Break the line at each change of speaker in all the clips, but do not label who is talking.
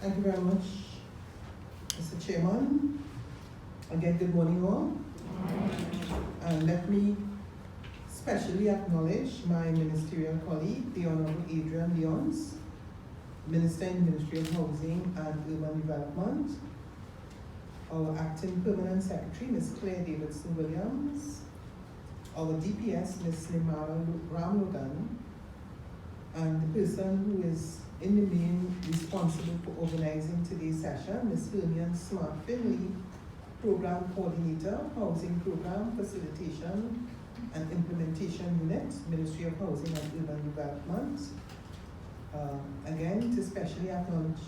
Thank you very much, Mr. Chairman. Again, good morning all. And let me specially acknowledge my ministerial colleague, the Honorable Adrian Leons, Minister in the Ministry of Housing and Urban Development, our Acting Permanent Secretary, Ms. Claire Davidson-Williams, our DPS, Ms. Nimara Ramlogan, and the person who is in the main responsible for organizing today's session, Ms. Hermione Smart-Finley, Program Coordinator, Housing Program Facilitation and Implementation Unit, Ministry of Housing and Urban Development. Again, to specially acknowledge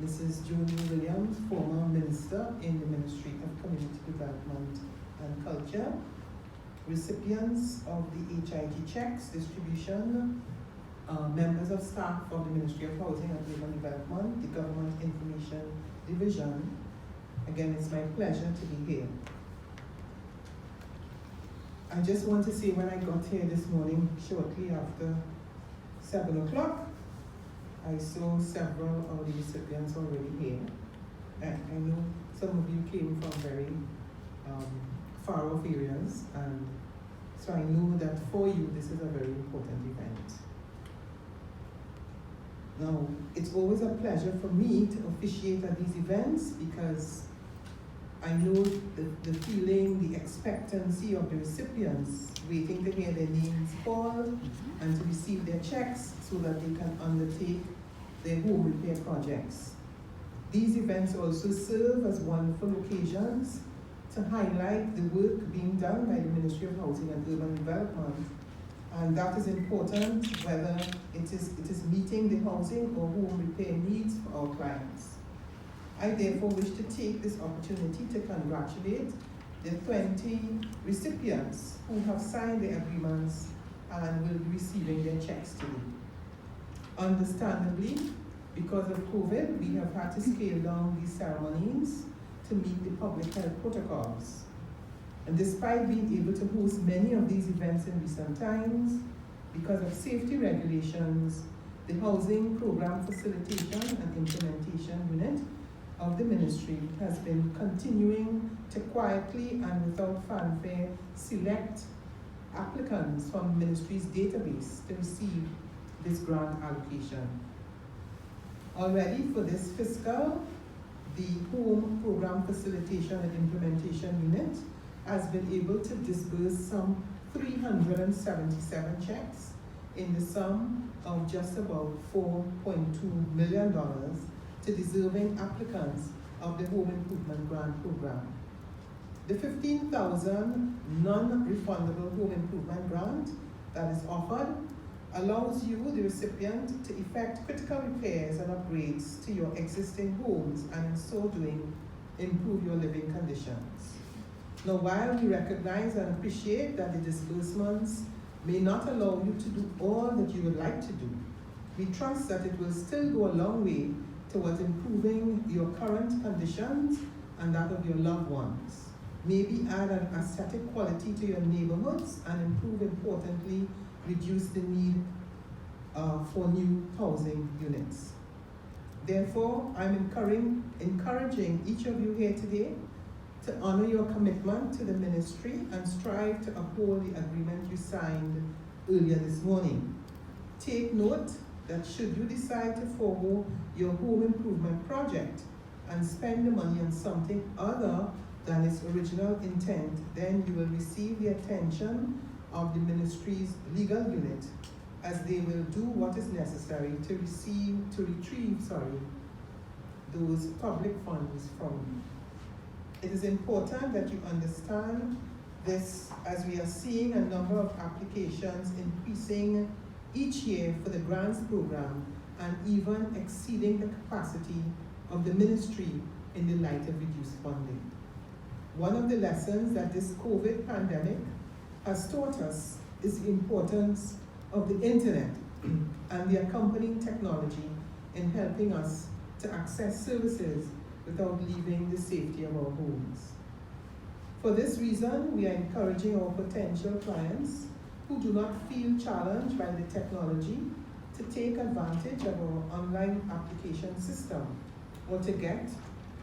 Mrs. Joni Williams, former Minister in the Ministry of Community Development and Culture, recipients of the HIG checks distribution, members of staff of the Ministry of Housing and Urban Development, the Government Information Division. Again, it's my pleasure to be here. I just want to say when I got here this morning, shortly after 7 o'clock, I saw several of the recipients already here. And I know some of you came from very far off areas, and so I know that for you this is a very important event. Now, it's always a pleasure for me to officiate at these events because I know the feeling, the expectancy of the recipients waiting to hear their names called and to receive their checks so that they can undertake their home repair projects. These events also serve as wonderful occasions to highlight the work being done by the Ministry of Housing and Urban Development, and that is important whether it is meeting the housing or home repair needs for our clients. I therefore wish to take this opportunity to congratulate the 20 recipients who have signed their agreements and will be receiving their checks today. Understandably, because of COVID, we have had to scale down these ceremonies to meet the public health protocols. And despite being able to host many of these events in recent times, because of safety regulations, the Housing Program Facilitation and Implementation Unit of the Ministry has been continuing to quietly and without fanfare select applicants from the Ministry's database to receive this grant allocation. Already for this fiscal, the Home Program Facilitation and Implementation Unit has been able to disburse some 377 checks in the sum of just about $4.2 million to deserving applicants of the Home Improvement Grant Program. The $15,000 non-refundable Home Improvement Grant that is offered allows you, the recipient, to effect critical repairs and upgrades to your existing homes and in so doing, improve your living conditions. Now, while we recognize and appreciate that the disbursements may not allow you to do all that you would like to do, we trust that it will still go a long way towards improving your current conditions and that of your loved ones. Maybe add an aesthetic quality to your neighborhoods and improve, importantly, reduce the need for new housing units. Therefore, I'm encouraging each of you here today to honor your commitment to the ministry and strive to uphold the agreement you signed earlier this morning. Take note that should you decide to forego your home improvement project and spend the money on something other than its original intent, then you will receive the attention of the ministry's legal unit as they will do what is necessary to retrieve those public funds from you. It is important that you understand this as we are seeing a number of applications increasing each year for the grants program and even exceeding the capacity of the ministry in the light of reduced funding. One of the lessons that this COVID pandemic has taught us is the importance of the internet and the accompanying technology in helping us to access services without leaving the safety of our homes. For this reason, we are encouraging our potential clients who do not feel challenged by the technology to take advantage of our online application system or to get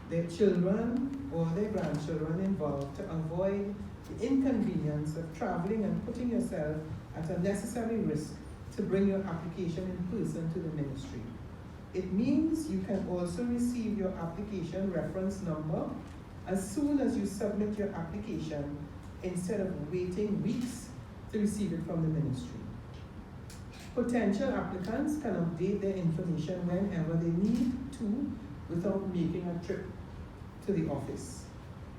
their children or their grandchildren involved to avoid the inconvenience of traveling and putting yourself at unnecessary risk to bring your application in person to the ministry. It means you can also receive your application reference number as soon as you submit your application instead of waiting weeks to receive it from the ministry. Potential applicants can update their information whenever they need to without making a trip to the office.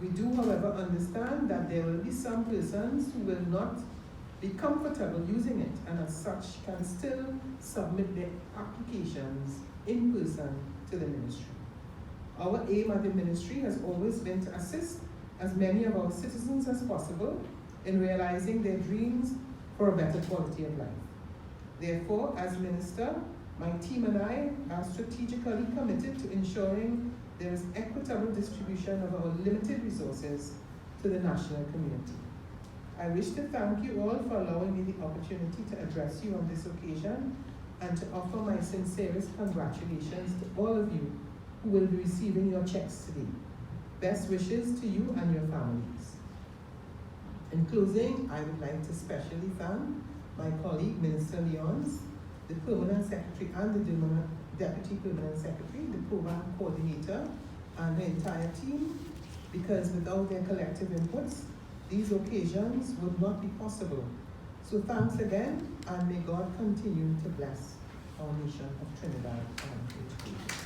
We do, however, understand that there will be some persons who will not be comfortable using it and as such can still submit their applications in person to the ministry. Our aim at the ministry has always been to assist as many of our citizens as possible in realizing their dreams for a better quality of life. Therefore, as minister, my team and I are strategically committed to ensuring there is equitable distribution of our limited resources to the national community. I wish to thank you all for allowing me the opportunity to address you on this occasion and to offer my sincerest congratulations to all of you who will be receiving your checks today. Best wishes to you and your families. In closing, I would like to specially thank my colleague, Minister Leons, the Permanent Secretary and the Deputy Permanent Secretary, the Program Coordinator, and the entire team, because without their collective inputs, these occasions would not be possible. So thanks again, and may God continue to bless our nation of Trinidad and Tobago.